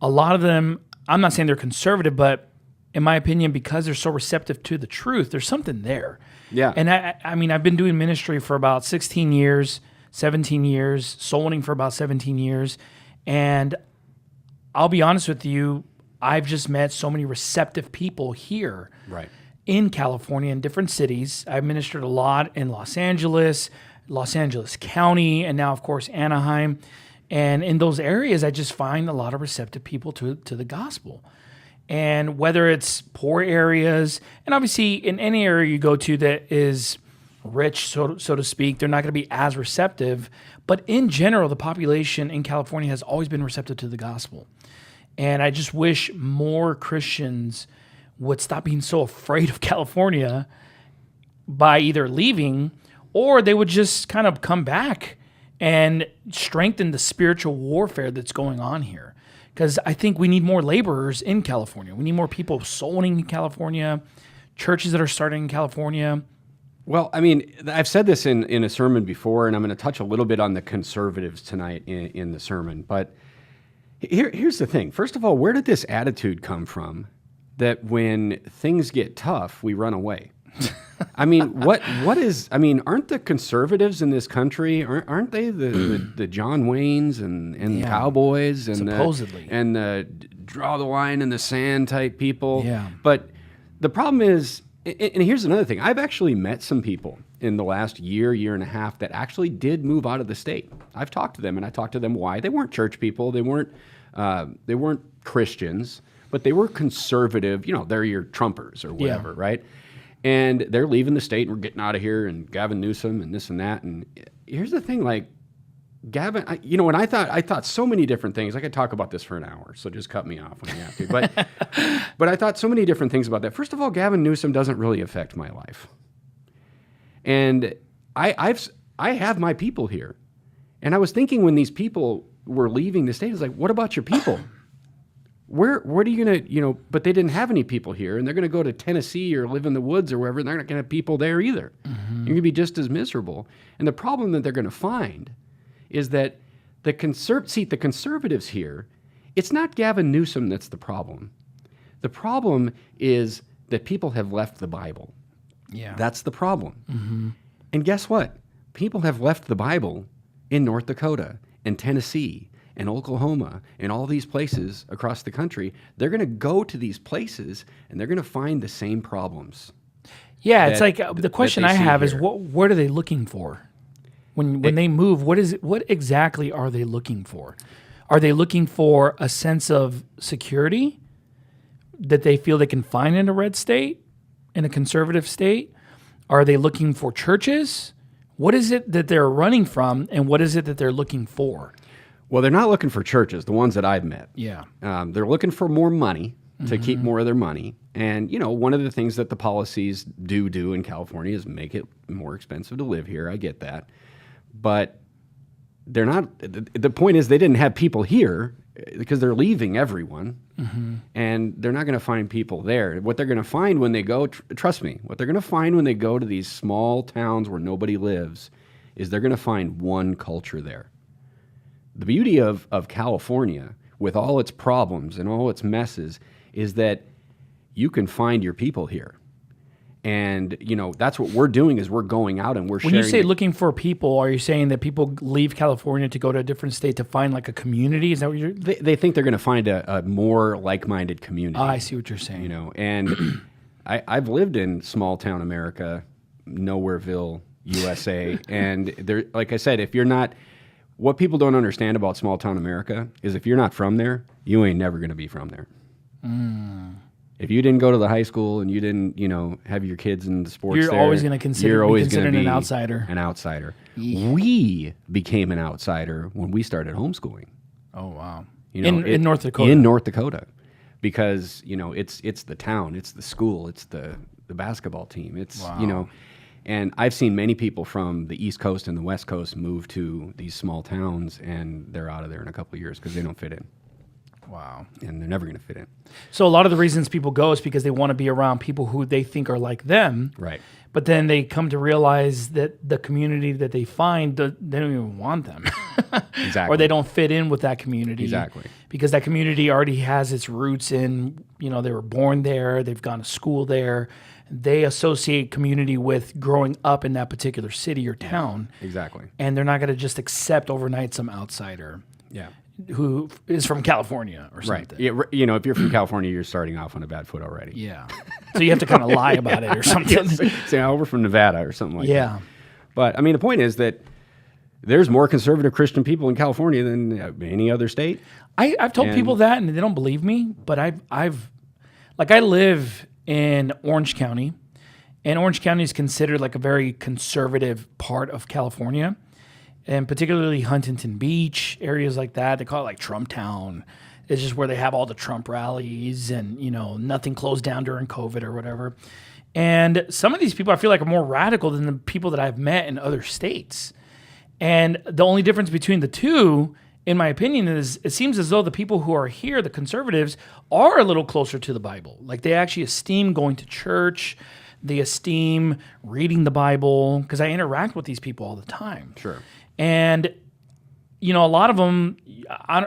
a lot of them, I'm not saying they're conservative, but in my opinion, because they're so receptive to the truth, there's something there. Yeah. And I mean, I've been doing ministry for about 16 years, 17 years, soul winning for about 17 years. And I'll be honest with you, I've just met so many receptive people here in California, in different cities. I've ministered a lot in Los Angeles County, and now, of course, Anaheim. And in those areas, I just find a lot of receptive people to the gospel. And whether it's poor areas, and obviously in any area you go to that is rich, so to speak, they're not going to be as receptive. But in general, the population in California has always been receptive to the gospel. And I just wish more Christians would stop being so afraid of California by either leaving, or they would just kind of come back and strengthen the spiritual warfare that's going on here. Because I think we need more laborers in California. We need more people soul winning in California, churches that are starting in California. Well, I mean, I've said this in a sermon before, and I'm going to touch a little bit on the conservatives tonight in the sermon. But here's the thing. First of all, where did this attitude come from that when things get tough, we run away? I mean, aren't the conservatives in this country, aren't they the John Waynes and Cowboys and supposedly and the draw the line in the sand type people? Yeah. But the problem is, and here's another thing, I've actually met some people in the last year and a half that actually did move out of the state. I've talked to them, and I talked to them why. They weren't church people, they weren't Christians, but they were conservative. They're your Trumpers or whatever, right? And they're leaving the state, and we're getting out of here, and Gavin Newsom and this and that. And here's the thing, like, Gavin, when I thought so many different things. I could talk about this for an hour, so just cut me off when you have to. But I thought so many different things about that. First of all, Gavin Newsom doesn't really affect my life. And I have my people here. And I was thinking when these people were leaving the state, I was like, what about your people? What are you going to, but they didn't have any people here, and they're going to go to Tennessee or live in the woods or wherever, and they're not going to have people there either. You're going to be just as miserable. And the problem that they're going to find is that the conservatives here, it's not Gavin Newsom that's the problem. The problem is that people have left the Bible. Yeah. That's the problem. And guess what? People have left the Bible in North Dakota and Tennessee and Oklahoma and all these places across the country. They're going to go to these places and they're going to find the same problems. Yeah, it's like the question I have is what are they looking for? When they move, what exactly are they looking for? Are they looking for a sense of security that they feel they can find in a red state, in a conservative state? Are they looking for churches? What is it that they're running from, and what is it that they're looking for? Well, they're not looking for churches, the ones that I've met. Yeah. They're looking for more money to keep more of their money. And, one of the things that the policies do in California is make it more expensive to live here. I get that. But they're not, the point is they didn't have people here because they're leaving everyone, and they're not going to find people there. What they're going to find when they go, trust me, what they're going to find when they go to these small towns where nobody lives is they're going to find one culture there. The beauty of California, with all its problems and all its messes, is that you can find your people here. And, that's what we're doing is we're going out and we're sharing. When you say looking for people, are you saying that people leave California to go to a different state to find like a community? Is that what you're... They think they're going to find a more like-minded community. I see what you're saying. And I've lived in small-town America, Nowhereville, USA. And there, like I said, if you're not... What people don't understand about small-town America is if you're not from there, you ain't never going to be from there. If you didn't go to the high school and you didn't, have your kids in the sports, you're always going to consider an outsider. An outsider. Yeah. We became an outsider when we started homeschooling. Oh wow! In North Dakota. In North Dakota, because it's the town, it's the school, it's the basketball team. It's and I've seen many people from the East Coast and the West Coast move to these small towns, and they're out of there in a couple of years because they don't fit in. Wow. And they're never going to fit in. So a lot of the reasons people go is because they want to be around people who they think are like them. Right. But then they come to realize that the community that they find, they don't even want them. Exactly. Or they don't fit in with that community. Exactly. Because that community already has its roots in, they were born there, they've gone to school there. They associate community with growing up in that particular city or town. Exactly. And they're not going to just accept overnight some outsider. Yeah. Who is from California or something. Right. Yeah, if you're from California, you're starting off on a bad foot already. Yeah. So you have to kind of lie about it or something. Say, we're from Nevada or something like that. Yeah. But, the point is that there's more conservative Christian people in California than any other state. I've told people that, and they don't believe me, but I live in Orange County, and Orange County is considered like a very conservative part of California. And particularly Huntington Beach, areas like that. They call it like Trump Town. It's just where they have all the Trump rallies and, nothing closed down during COVID or whatever. And some of these people I feel like are more radical than the people that I've met in other states. And the only difference between the two, in my opinion, is it seems as though the people who are here, the conservatives, are a little closer to the Bible. Like they actually esteem going to church. They esteem reading the Bible, because I interact with these people all the time. Sure. And, a lot of them,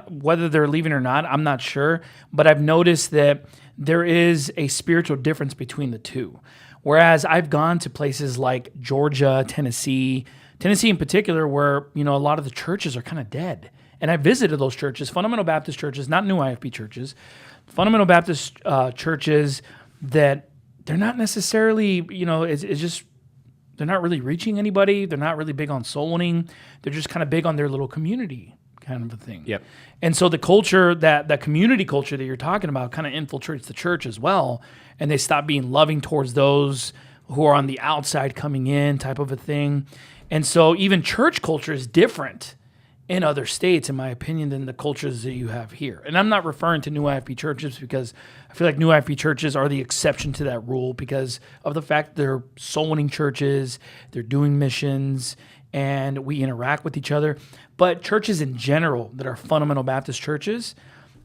whether they're leaving or not, I'm not sure. But I've noticed that there is a spiritual difference between the two. Whereas I've gone to places like Georgia, Tennessee in particular, where, a lot of the churches are kind of dead. And I visited those churches, fundamental Baptist churches, not new IFB churches, fundamental Baptist churches that they're not necessarily, it's just... They're not really reaching anybody. They're not really big on soul winning. They're just kind of big on their little community kind of a thing. Yep. And so the culture, that community culture that you're talking about kind of infiltrates the church as well. And they stop being loving towards those who are on the outside coming in type of a thing. And so even church culture is different in other states, in my opinion, than the cultures that you have here. And I'm not referring to new IFB churches because I feel like new IFB churches are the exception to that rule because of the fact that they're soul-winning churches, they're doing missions, and we interact with each other. But churches in general that are fundamental Baptist churches,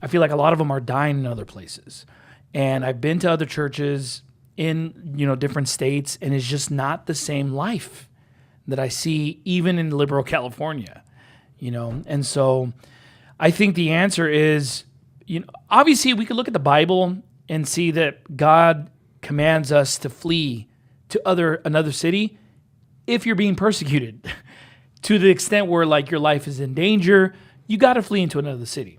I feel like a lot of them are dying in other places. And I've been to other churches in, different states, and it's just not the same life that I see even in liberal California. And so I think the answer is, obviously we could look at the Bible and see that God commands us to flee to another city if you're being persecuted to the extent where like your life is in danger, you got to flee into another city.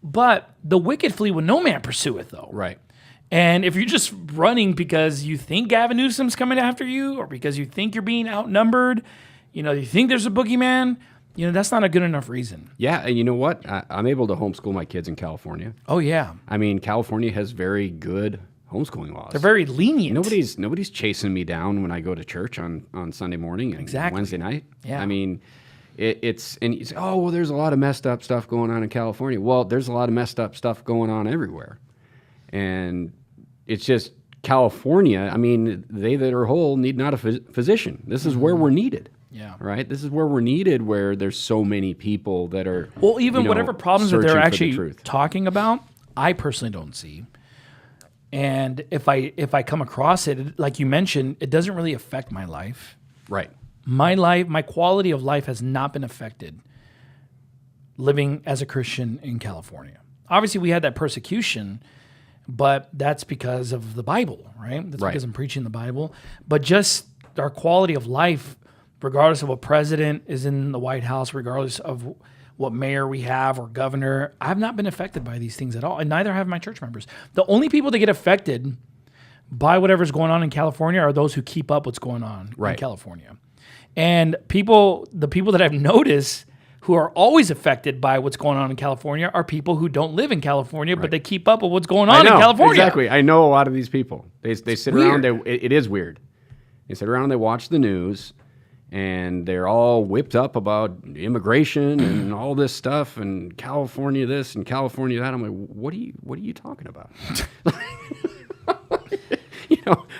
But the wicked flee when no man pursueth, though. Right. And if you're just running because you think Gavin Newsom's coming after you or because you think you're being outnumbered, you think there's a boogeyman, that's not a good enough reason. Yeah, and you know what? I'm able to homeschool my kids in California. Oh, yeah. California has very good homeschooling laws. They're very lenient. Nobody's chasing me down when I go to church on Sunday morning and Wednesday night. Yeah. It's and you say, oh, well, there's a lot of messed up stuff going on in California. Well, there's a lot of messed up stuff going on everywhere. And it's just California, they that are whole need not a physician. This is where we're needed. Yeah. Right? This is where we're needed, where there's so many people that are, well, even whatever problems that they're searching for the actually truth. talking about, I personally don't see. And if I come across it, like you mentioned, it doesn't really affect my life. Right. My quality of life has not been affected living as a Christian in California. Obviously, we had that persecution, but that's because of the Bible, right? That's because I'm preaching the Bible. But just our quality of life, regardless of what president is in the White House, regardless of what mayor we have or governor, I've not been affected by these things at all, and neither have my church members. The only people that get affected by whatever's going on in California are those who keep up what's going on in California. And the people that I've noticed who are always affected by what's going on in California are people who don't live in California, but they keep up with what's going on in California. Exactly. I know a lot of these people. They sit around. It is weird. They sit around, they watch the news, and they're all whipped up about immigration and all this stuff and California this and California that. I'm like, what are you talking about?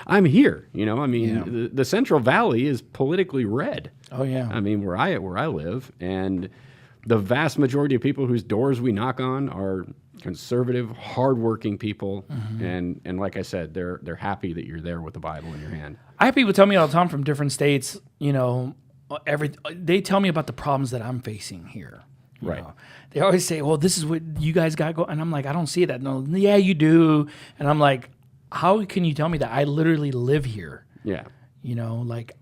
I'm here. The Central Valley is politically red. Oh yeah. I mean, where I live, and the vast majority of people whose doors we knock on are conservative, hardworking people, and like I said, they're happy that you're there with the Bible in your hand. I have people tell me all the time from different states. They tell me about the problems that I'm facing here. You know. They always say, "Well, this is what you guys got going," and I'm like, "I don't see that." No, yeah, you do, and I'm like, how can you tell me that? I literally live here. Yeah.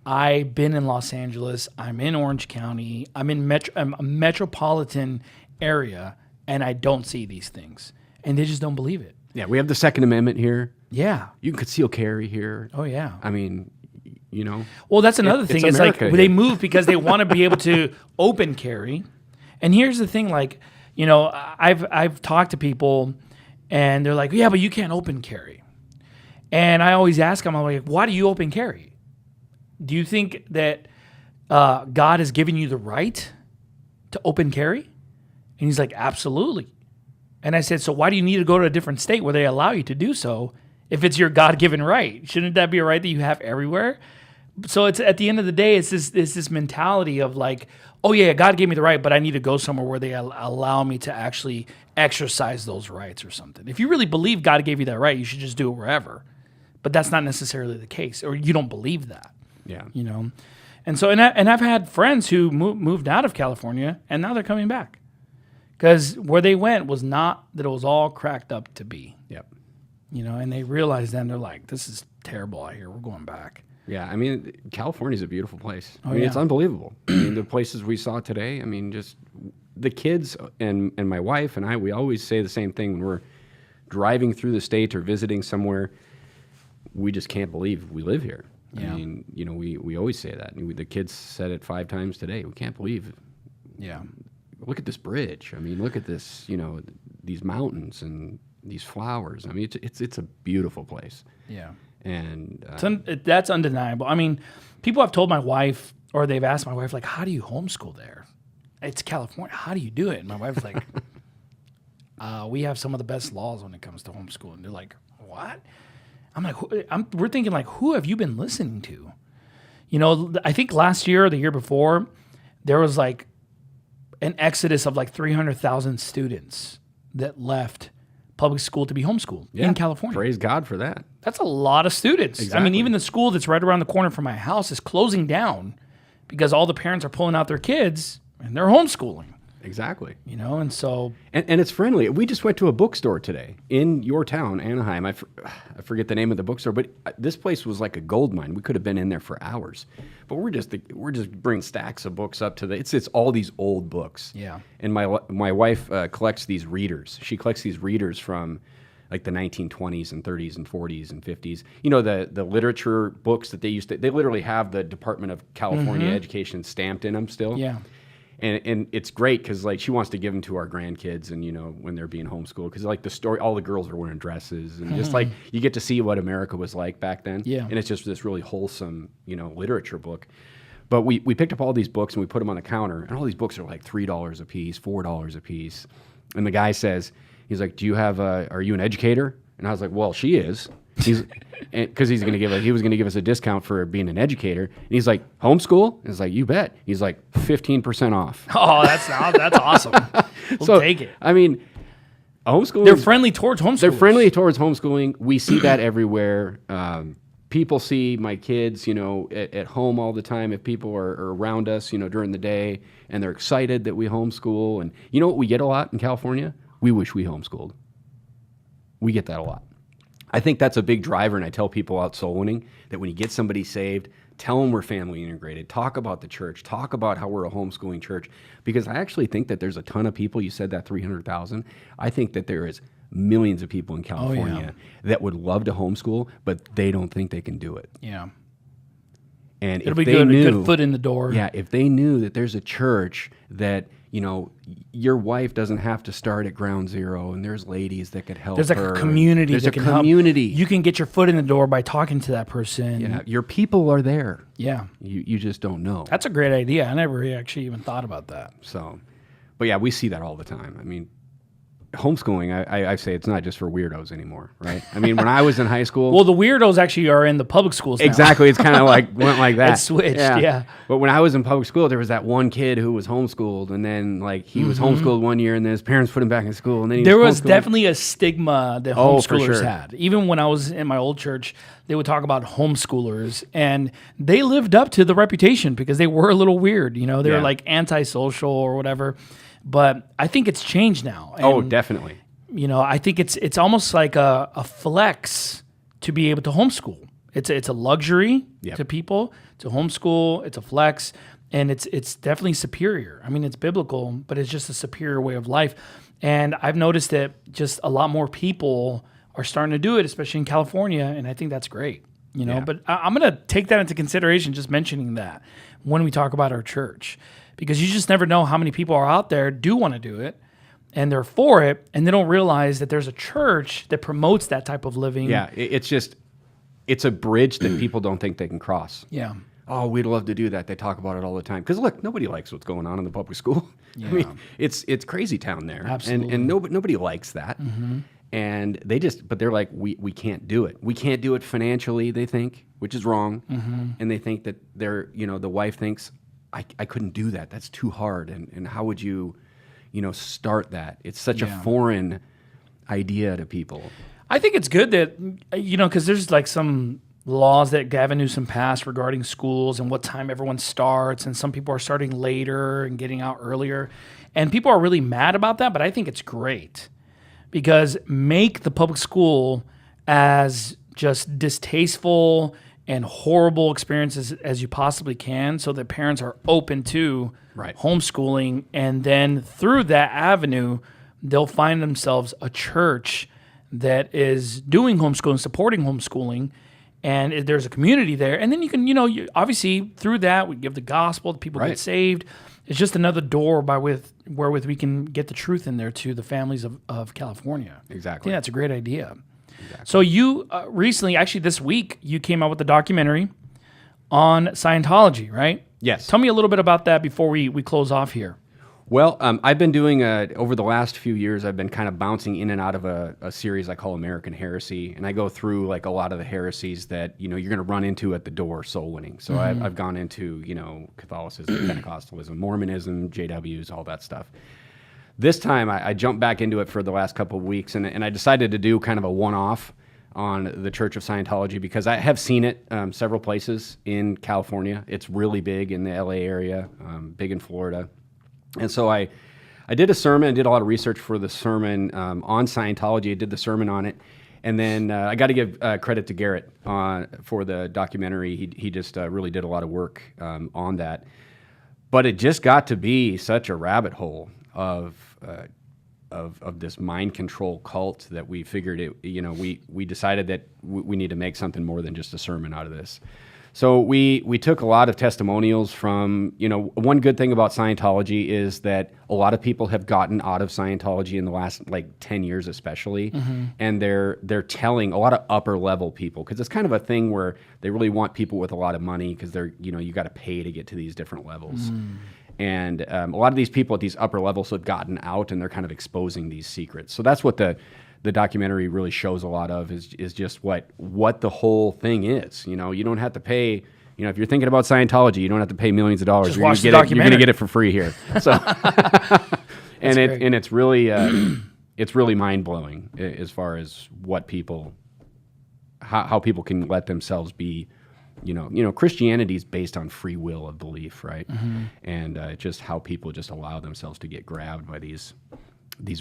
I've been in Los Angeles. I'm in Orange County. I'm in a metropolitan area, and I don't see these things. And they just don't believe it. Yeah, we have the Second Amendment here. Yeah. You can conceal carry here. Oh, yeah. I mean, Well, that's another thing. It's like they move because they want to be able to open carry. And here's the thing, I've talked to people, and they're like, yeah, but you can't open carry. And I always ask them, I'm like, why do you open carry? Do you think that God has given you the right to open carry? And he's like, absolutely. And I said, so why do you need to go to a different state where they allow you to do so if it's your God-given right? Shouldn't that be a right that you have everywhere? So it's at the end of the day, it's this mentality of like, oh yeah, God gave me the right, but I need to go somewhere where they allow me to actually exercise those rights or something. If you really believe God gave you that right, you should just do it wherever. But that's not necessarily the case, or you don't believe that. Yeah. And so, and I've had friends who moved out of California, and now they're coming back. Because where they went was not that it was all cracked up to be. Yep. And they realized then, they're like, this is terrible out here. We're going back. Yeah, I mean, California's a beautiful place. Oh, It's unbelievable. I mean, the places we saw today, I mean, just the kids and my wife and I, we always say the same thing when we're driving through the state or visiting somewhere. We just can't believe we live here. Yeah. I mean, we always say that. The kids said it 5 times today. We can't believe. Yeah. Look at this bridge. I mean, look at this. These mountains and these flowers. I mean, it's a beautiful place. Yeah. And that's undeniable. I mean, people have told my wife, or they've asked my wife, like, how do you homeschool there? It's California. How do you do it? And my wife's like, we have some of the best laws when it comes to homeschooling. They're like, what? I'm like, we're thinking like, who have you been listening to? I think last year or the year before, there was like an exodus of like 300,000 students that left public school to be homeschooled in California. Praise God for that. That's a lot of students. Exactly. I mean, even the school that's right around the corner from my house is closing down because all the parents are pulling out their kids and they're homeschooling. Exactly. And so... And it's friendly. We just went to a bookstore today in your town, Anaheim. I forget the name of the bookstore, but this place was like a gold mine. We could have been in there for hours. But we're just bringing stacks of books up to it's all these old books. Yeah. And my wife collects these readers. She collects these readers from like the 1920s and 30s and 40s and 50s. The literature books that they literally have the Department of California Education stamped in them still. Yeah. And it's great because like she wants to give them to our grandkids and when they're being homeschooled because like the story, all the girls are wearing dresses and just like you get to see what America was like back then. Yeah. And it's just this really wholesome literature book. But we picked up all these books and we put them on the counter and all these books are like $3 a piece, $4 a piece. And the guy says, he's like, are you an educator? And I was like, well, she is. Because he was going to give us a discount for being an educator. And he's like, homeschool? And it's like, you bet. He's like, 15% off. Oh, that's awesome. We'll take it. I mean, homeschooling. They're friendly towards homeschooling. They're friendly towards homeschooling. We see that everywhere. People see my kids, at home all the time. If people are around us, during the day, and they're excited that we homeschool. And you know what we get a lot in California? We wish we homeschooled. We get that a lot. I think that's a big driver, and I tell people out soul winning that when you get somebody saved, tell them we're family integrated. Talk about the church. Talk about how we're a homeschooling church. Because I actually think that there's a ton of people. You said that 300,000. I think that there is millions of people in California that would love to homeschool, but they don't think they can do it. Yeah. And it'll be good, a good foot in the door. Yeah, if they knew that there's a church that, your wife doesn't have to start at ground zero, and there's ladies that could help her. There's like a community There's that a can community. help. You can get your foot in the door by talking to that person. Yeah, your people are there. Yeah. You just don't know. That's a great idea. I never actually even thought about that. So, but yeah, we see that all the time. I mean, homeschooling, I say it's not just for weirdos anymore, right? I mean, when I was in high school... Well, the weirdos actually are in the public schools now. Exactly. It's kind of went like that. It switched, yeah. But when I was in public school, there was that one kid who was homeschooled, and then he was homeschooled one year, and then his parents put him back in school, and then there was definitely a stigma that homeschoolers had. Even when I was in my old church, they would talk about homeschoolers, and they lived up to the reputation because they were a little weird. They were like antisocial or whatever. But I think it's changed now. And, definitely. I think it's almost like a flex to be able to homeschool. It's a luxury to people to homeschool. It's a flex, and it's definitely superior. I mean, it's biblical, but it's just a superior way of life. And I've noticed that just a lot more people are starting to do it, especially in California, and I think that's great. But I'm going to take that into consideration, just mentioning that when we talk about our church. Because you just never know how many people are out there do want to do it, and they're for it, and they don't realize that there's a church that promotes that type of living. Yeah, it's a bridge that people don't think they can cross. Yeah. Oh, we'd love to do that. They talk about it all the time. Because look, nobody likes what's going on in the public school. Yeah. I mean, it's crazy town there. Absolutely. And nobody likes that. Mm-hmm. And but they're like, we can't do it. We can't do it financially, they think, which is wrong. Mm-hmm. And they think that the wife thinks, I couldn't do that. That's too hard. And how would you, start that? It's such a foreign idea to people. I think it's good that, because there's like some laws that Gavin Newsom passed regarding schools and what time everyone starts. And some people are starting later and getting out earlier. And people are really mad about that. But I think it's great because make the public school as just distasteful and horrible experiences as you possibly can so that parents are open to homeschooling. And then through that avenue, they'll find themselves a church that is doing homeschooling, supporting homeschooling, and there's a community there. And then you can, obviously through that, we give the gospel, people get saved. It's just another door wherewith we can get the truth in there to the families of California. Exactly. I think that's a great idea. Exactly. So you recently, actually this week, you came out with a documentary on Scientology, right? Yes. Tell me a little bit about that before we close off here. Well, I've been doing, over the last few years, I've been kind of bouncing in and out of a series I call American Heresy. And I go through like a lot of the heresies that, you're going to run into at the door soul winning. So I've gone into, Catholicism, Pentecostalism, Mormonism, JWs, all that stuff. This time, I jumped back into it for the last couple of weeks, and I decided to do kind of a one-off on the Church of Scientology because I have seen it several places in California. It's really big in the LA area, big in Florida. And so I did a sermon, did a lot of research for the sermon on Scientology. I did the sermon on it. And then I got to give credit to Garrett for the documentary. He just really did a lot of work on that. But it just got to be such a rabbit hole of this mind control cult that we figured it. We decided that we need to make something more than just a sermon out of this. So we took a lot of testimonials from, one good thing about Scientology is that a lot of people have gotten out of Scientology in the last 10 years especially, and they're telling a lot of upper level people, because it's kind of a thing where they really want people with a lot of money because they're, you got to pay to get to these different levels. And a lot of these people at these upper levels have gotten out and they're kind of exposing these secrets. So that's what the the documentary really shows a lot of is just what the whole thing is. You know, you don't have to pay. You know, if you're thinking about Scientology, you don't have to pay millions of dollars. Just You're watch the You're going to documentary. get it for free here. So, and it's really mind blowing as far as what people, how people can let themselves be. You know, Christianity is based on free will of belief, right? Mm-hmm. And just how people just allow themselves to get grabbed by these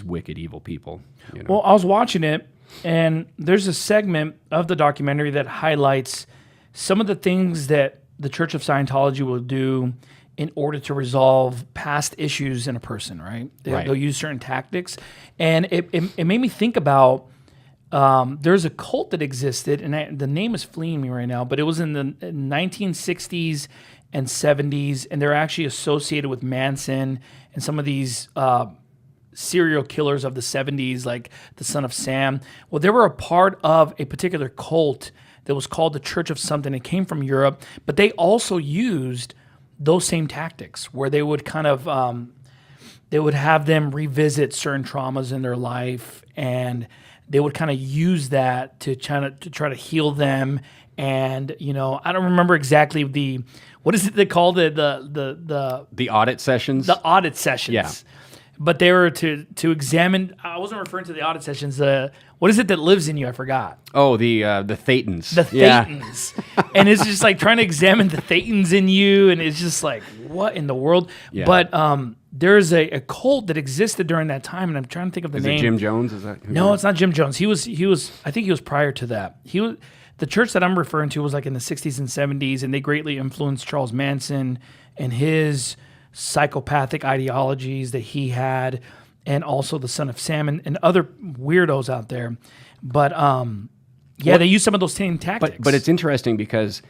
wicked, evil people. You know? Well, I was watching it, and there's a segment of the documentary that highlights some of the things that the Church of Scientology will do in order to resolve past issues in a person, right? They'll use certain tactics. And it made me think about, there's a cult that existed, and the name is fleeing me right now, but it was in the 1960s and 70s, and they're actually associated with Manson and some of these serial killers of the 70s, like the Son of Sam. Well, they were a part of a particular cult that was called the Church of something. It came from Europe, but they also used those same tactics where they would kind of, they would have them revisit certain traumas in their life, and they would kind of use that to try to heal them. And, you know, I don't remember exactly what is it they call the audit sessions? The audit sessions. Yeah. But they were to examine. I wasn't referring to the audit sessions. What is it that lives in you? I forgot. Oh, the thetans. The thetans. And it's just like trying to examine the thetans in you, and it's just like, what in the world? Yeah. But there's a cult that existed during that time, and I'm trying to think of the name. Is it Jim Jones? Is that? No, it's not Jim Jones. He was. I think he was prior to that. The church that I'm referring to was like in the 60s and 70s, and they greatly influenced Charles Manson and his psychopathic ideologies that he had, and also the Son of Sam and other weirdos out there. But they use some of those same tactics. But it's interesting because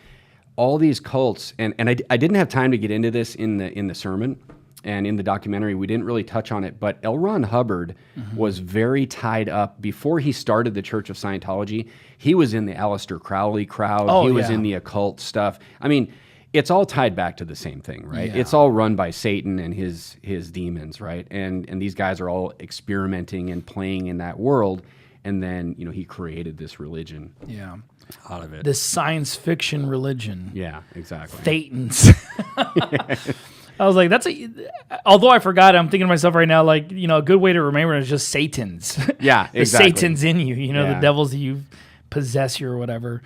all these cults, and I didn't have time to get into this in the sermon and in the documentary. We didn't really touch on it, but L. Ron Hubbard was very tied up before he started the Church of Scientology. He was in the Aleister Crowley crowd. He was in the occult stuff. I mean, it's all tied back to the same thing, right? Yeah. It's all run by Satan and his demons, right? And these guys are all experimenting and playing in that world. And then, you know, he created this religion out of it. This science fiction religion. Yeah, exactly. Thetans. I was like, although I forgot it, I'm thinking to myself right now, like, you know, a good way to remember it is just Satan's. Yeah, the Satan's in you, you know, the devils that you possess you or whatever.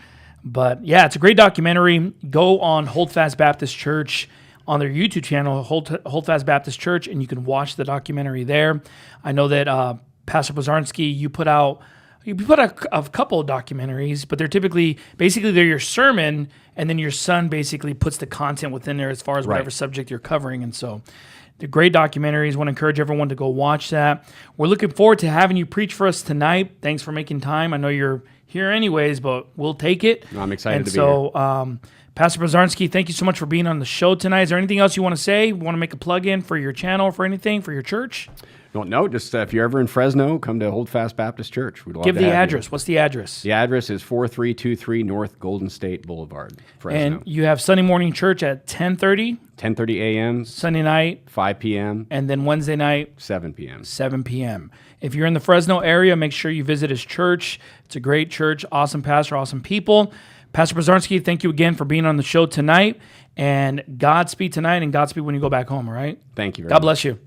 But yeah, it's a great documentary. Go on Holdfast Baptist Church on their YouTube channel, Holdfast Baptist Church, and you can watch the documentary there. I know that Pastor Pozarnsky, you put out a couple of documentaries, but they're basically your sermon, and then your son basically puts the content within there as far as whatever subject you're covering. And so they're great documentaries. I want to encourage everyone to go watch that. We're looking forward to having you preach for us tonight. Thanks for making time. I know you're here anyways, but we'll take it. I'm excited to be here. Pastor Pozarnsky, thank you so much for being on the show tonight. Is there anything else you want to say? You want to make a plug-in for your channel, for anything, for your church? No, just if you're ever in Fresno, come to Holdfast Baptist Church. We'd love Give to the have address. You. What's the address? The address is 4323 North Golden State Boulevard, Fresno. And you have Sunday morning church at 10:30? 10:30 a.m. Sunday night? 5 p.m. And then Wednesday night? 7 p.m. 7 p.m. If you're in the Fresno area, make sure you visit his church. It's a great church, awesome pastor, awesome people. Pastor Pozarnsky, thank you again for being on the show tonight. And Godspeed tonight and Godspeed when you go back home, all right? Thank you very much. God bless you.